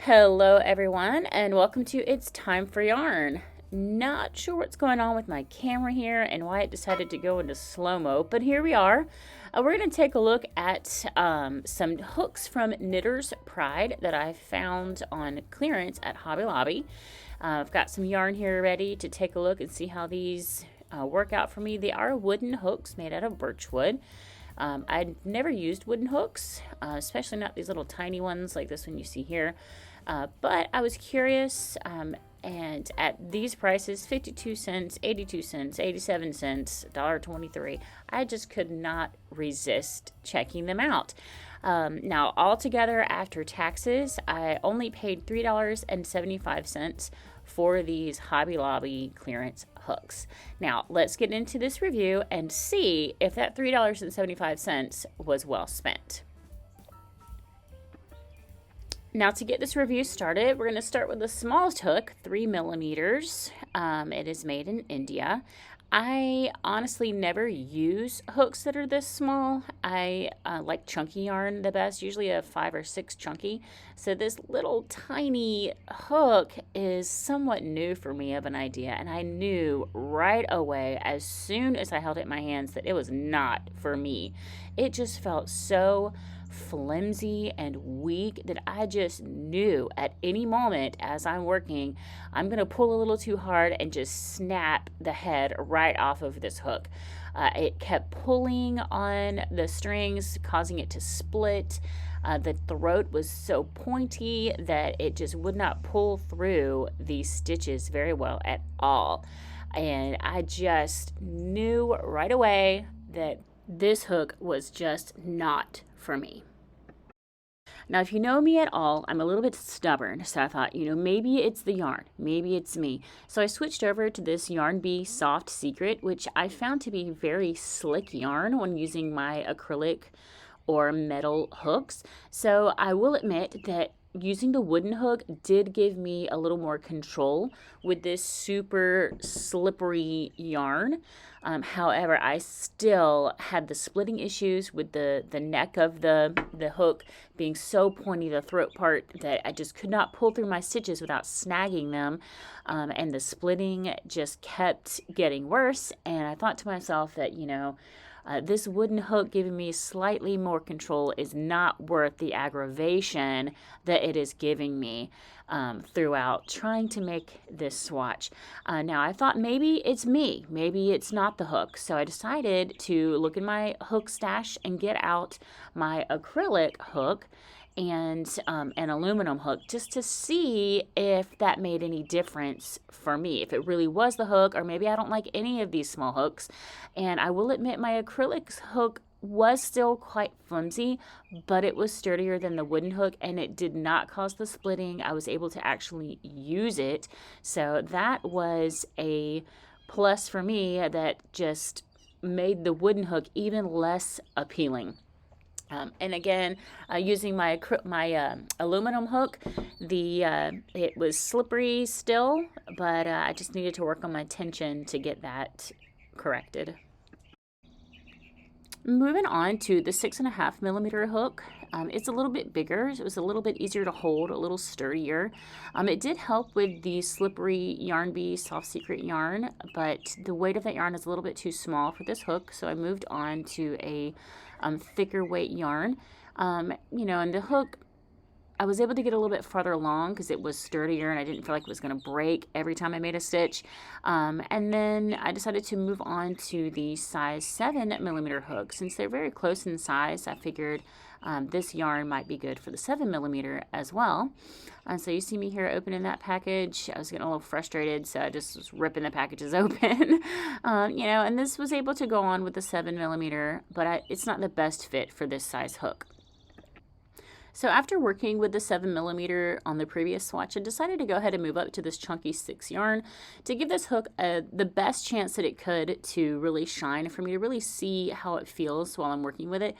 Hello everyone and welcome to It's Time for Yarn. Not sure what's going on with my camera here and why it decided to go into slow-mo, but here we are. We're going to take a look at some hooks from Knitter's Pride that I found on clearance at Hobby Lobby. I've got some yarn here ready to take a look and see how these work out for me. They are wooden hooks made out of birchwood. I'd never used wooden hooks, especially not these little tiny ones like this one you see here. But I was curious, and at these prices, 52 cents, 82 cents, 87 cents, $1.23, I just could not resist checking them out. Now, altogether, after taxes, I only paid $3.75 for these Hobby Lobby clearance hooks. Now, let's get into this review and see if that $3.75 was well spent. Now, to get this review started, we're going to start with the smallest hook, 3 millimeters. It is made in India. I honestly never use hooks that are this small. I like chunky yarn the best, usually a 5 or 6 chunky. So this little tiny hook is somewhat new for me of an idea, and I knew right away as soon as I held it in my hands that it was not for me. It just felt so flimsy and weak that I just knew at any moment as I'm working, I'm going to pull a little too hard and just snap the head right off of this hook. It kept pulling on the strings, causing it to split. The throat was so pointy that it just would not pull through these stitches very well at all. And I just knew right away that this hook was just not for me. Now, if you know me at all, I'm a little bit stubborn, so I thought, maybe it's the yarn, maybe it's me. So I switched over to this Yarn Bee Soft Secret, which I found to be very slick yarn when using my acrylic or metal hooks. So I will admit that using the wooden hook did give me a little more control with this super slippery yarn. However, I still had the splitting issues with the neck of the hook being so pointy, the throat part, that I just could not pull through my stitches without snagging them. And the splitting just kept getting worse. And I thought to myself that, this wooden hook giving me slightly more control is not worth the aggravation that it is giving me throughout trying to make this swatch. Now, I thought maybe it's me. Maybe it's not the hook. So I decided to look in my hook stash and get out my acrylic hook and an aluminum hook just to see if that made any difference for me, if it really was the hook, or maybe I don't like any of these small hooks. And I will admit my acrylic hook was still quite flimsy, but it was sturdier than the wooden hook, and it did not cause the splitting. I was able to actually use it, so that was a plus for me that just made the wooden hook even less appealing. And again, using my aluminum hook, it was slippery still, but I just needed to work on my tension to get that corrected. Moving on to the 6.5 millimeter hook. It's a little bit bigger. It was a little bit easier to hold, a little sturdier. It did help with the slippery Yarn Bee Soft Secret yarn, but the weight of that yarn is a little bit too small for this hook, so I moved on to a thicker weight yarn. And the hook, I was able to get a little bit farther along because it was sturdier and I didn't feel like it was going to break every time I made a stitch. And then I decided to move on to the size 7 millimeter hook. Since they're very close in size, I figured this yarn might be good for the 7 millimeter as well. So you see me here opening that package. I was getting a little frustrated, so I just was ripping the packages open. And this was able to go on with the 7 millimeter, but it's not the best fit for this size hook. So after working with the 7 millimeter on the previous swatch, I decided to go ahead and move up to this chunky 6 yarn to give this hook the best chance that it could to really shine, for me to really see how it feels while I'm working with it.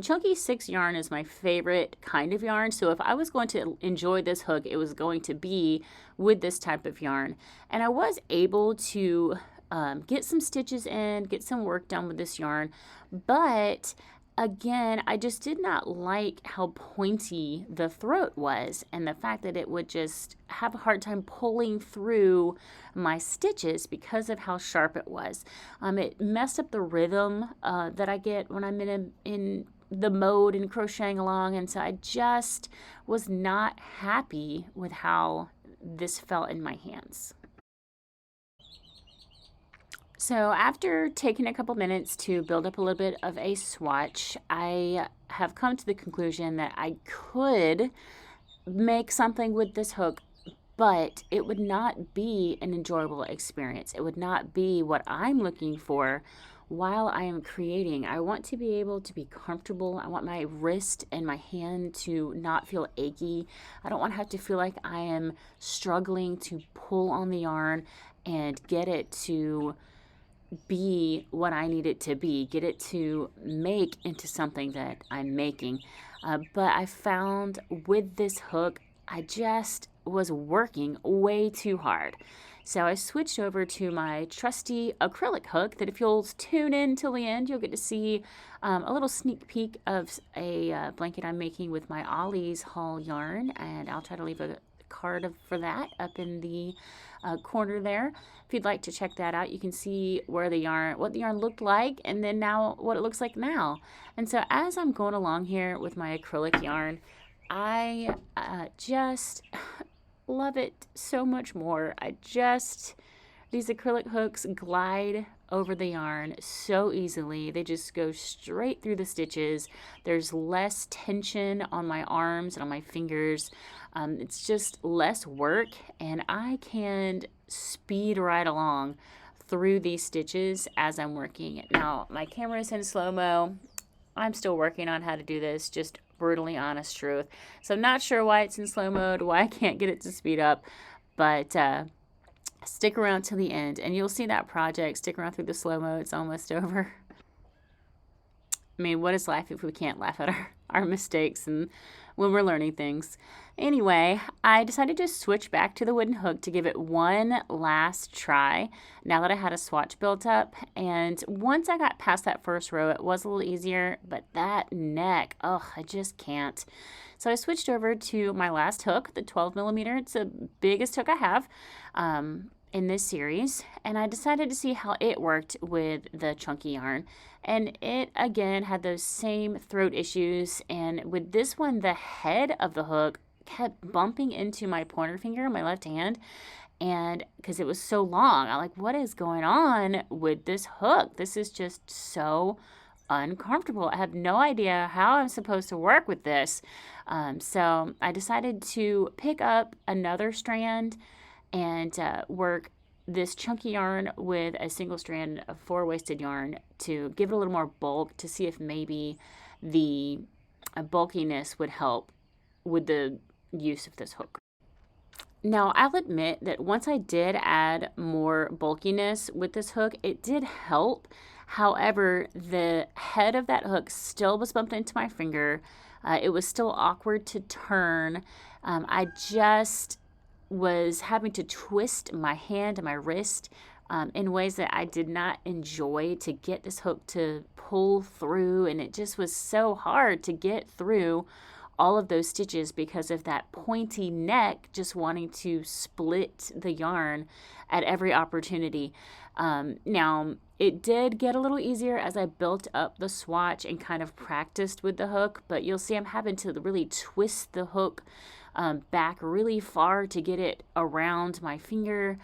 Chunky 6 yarn is my favorite kind of yarn, so if I was going to enjoy this hook, it was going to be with this type of yarn. And I was able to get some stitches in, get some work done with this yarn, but again, I just did not like how pointy the throat was, and the fact that it would just have a hard time pulling through my stitches because of how sharp it was. It messed up the rhythm that I get when I'm in the mode and crocheting along, and so I just was not happy with how this felt in my hands. So after taking a couple minutes to build up a little bit of a swatch, I have come to the conclusion that I could make something with this hook, but it would not be an enjoyable experience. It would not be what I'm looking for while I am creating. I want to be able to be comfortable. I want my wrist and my hand to not feel achy. I don't want to have to feel like I am struggling to pull on the yarn and get it to be what I need it to be, get it to make into something that I'm making. But I found with this hook, I just was working way too hard. So I switched over to my trusty acrylic hook that if you'll tune in till the end, you'll get to see a little sneak peek of a blanket I'm making with my Ollie's haul yarn, and I'll try to leave a card for that up in the corner there. If you'd like to check that out, you can see where what the yarn looked like, and then now what it looks like now. And so as I'm going along here with my acrylic yarn, I just love it so much more. These acrylic hooks glide over the yarn so easily. They just go straight through the stitches. There's less tension on my arms and on my fingers. It's just less work, and I can speed right along through these stitches as I'm working. Now, my camera is in slow-mo. I'm still working on how to do this, just brutally honest truth. So I'm not sure why it's in slow mode, why I can't get it to speed up, but stick around till the end and you'll see that project. Stick around through the slow-mo. It's almost over. I mean, what is life if we can't laugh at our mistakes and when we're learning things? Anyway, I decided to switch back to the wooden hook to give it one last try now that I had a swatch built up. And once I got past that first row, it was a little easier, but that neck, oh, I just can't. So I switched over to my last hook, the 12 millimeter. It's the biggest hook I have in this series, and I decided to see how it worked with the chunky yarn. And it again had those same throat issues, and with this one the head of the hook kept bumping into my pointer finger, my left hand, and because it was so long, I'm like, what is going on with this hook? This is just so uncomfortable. I have no idea how I'm supposed to work with this. So I decided to pick up another strand and work this chunky yarn with a single strand of 4-waisted yarn to give it a little more bulk, to see if maybe the bulkiness would help with the use of this hook. Now, I'll admit that once I did add more bulkiness with this hook, it did help. However, the head of that hook still was bumped into my finger. It was still awkward to turn. I just was having to twist my hand and my wrist in ways that I did not enjoy to get this hook to pull through, and it just was so hard to get through all of those stitches because of that pointy neck just wanting to split the yarn at every opportunity. Now, it did get a little easier as I built up the swatch and kind of practiced with the hook, but you'll see I'm having to really twist the hook back really far to get it around my finger.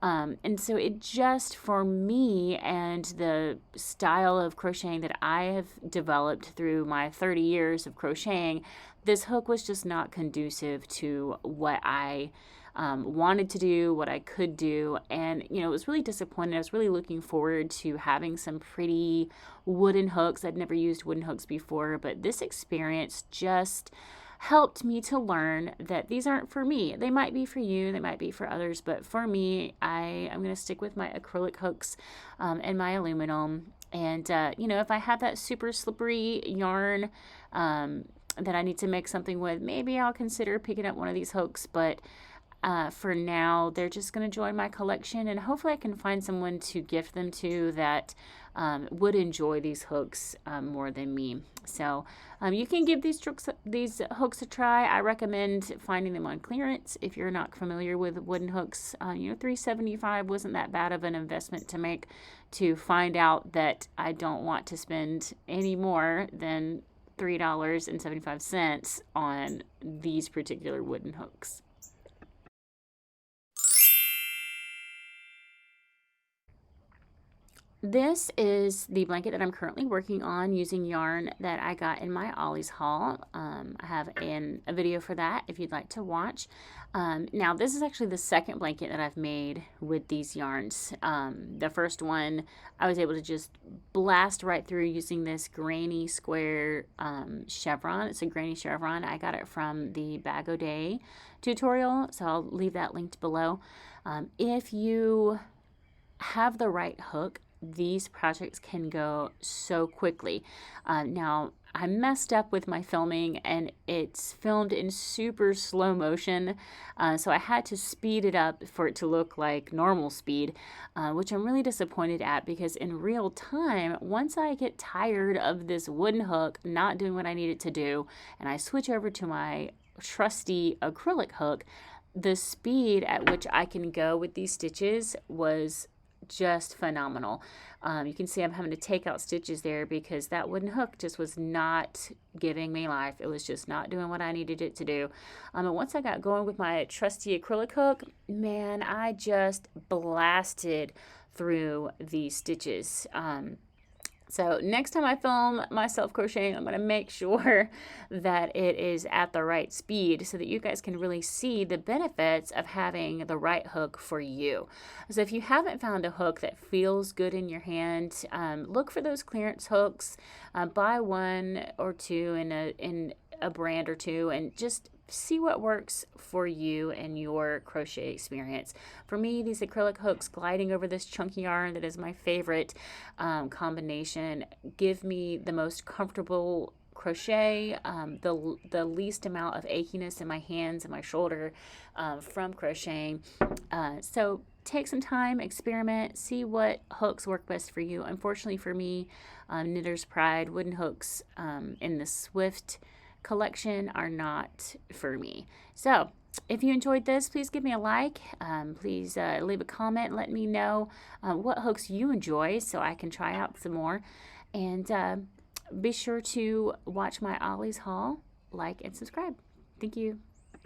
And so it just, for me and the style of crocheting that I have developed through my 30 years of crocheting, this hook was just not conducive to what I wanted to do, what I could do. And, you know, it was really disappointing. I was really looking forward to having some pretty wooden hooks. I'd never used wooden hooks before, but this experience just helped me to learn that these aren't for me. They might be for you, they might be for others, but for me, I'm going to stick with my acrylic hooks and my aluminum. And, you know, if I have that super slippery yarn that I need to make something with, maybe I'll consider picking up one of these hooks, but for now, they're just going to join my collection, and hopefully I can find someone to gift them to that would enjoy these hooks more than me. So you can give these hooks a try. I recommend finding them on clearance if you're not familiar with wooden hooks. $3.75 wasn't that bad of an investment to make, to find out that I don't want to spend any more than $3.75 on these particular wooden hooks. This is the blanket that I'm currently working on using yarn that I got in my Ollie's haul. I have a video for that if you'd like to watch. Now, this is actually the second blanket that I've made with these yarns. The first one, I was able to just blast right through using this Granny Square chevron. It's a Granny Chevron. I got it from the Bag O' Day tutorial, so I'll leave that linked below. If you have the right hook, these projects can go so quickly. Now, I messed up with my filming and it's filmed in super slow motion, so I had to speed it up for it to look like normal speed, which I'm really disappointed at, because in real time, once I get tired of this wooden hook not doing what I need it to do and I switch over to my trusty acrylic hook, the speed at which I can go with these stitches was just phenomenal. You can see I'm having to take out stitches there because that wooden hook just was not giving me life. It was just not doing what I needed it to do. And once I got going with my trusty acrylic hook, man, I just blasted through these stitches. So next time I film myself crocheting, I'm going to make sure that it is at the right speed so that you guys can really see the benefits of having the right hook for you. So if you haven't found a hook that feels good in your hand, look for those clearance hooks. Buy one or two in a brand or two and just see what works for you and your crochet experience. For me, these acrylic hooks gliding over this chunky yarn that is my favorite combination give me the most comfortable crochet, the least amount of achiness in my hands and my shoulder from crocheting. So take some time, experiment, see what hooks work best for you. Unfortunately for me, Knitter's Pride wooden hooks in the Swift collection are not for me. So if you enjoyed this, please give me a like. Please leave a comment and let me know what hooks you enjoy so I can try out some more. And be sure to watch my Ollie's haul, like, and subscribe. Thank you.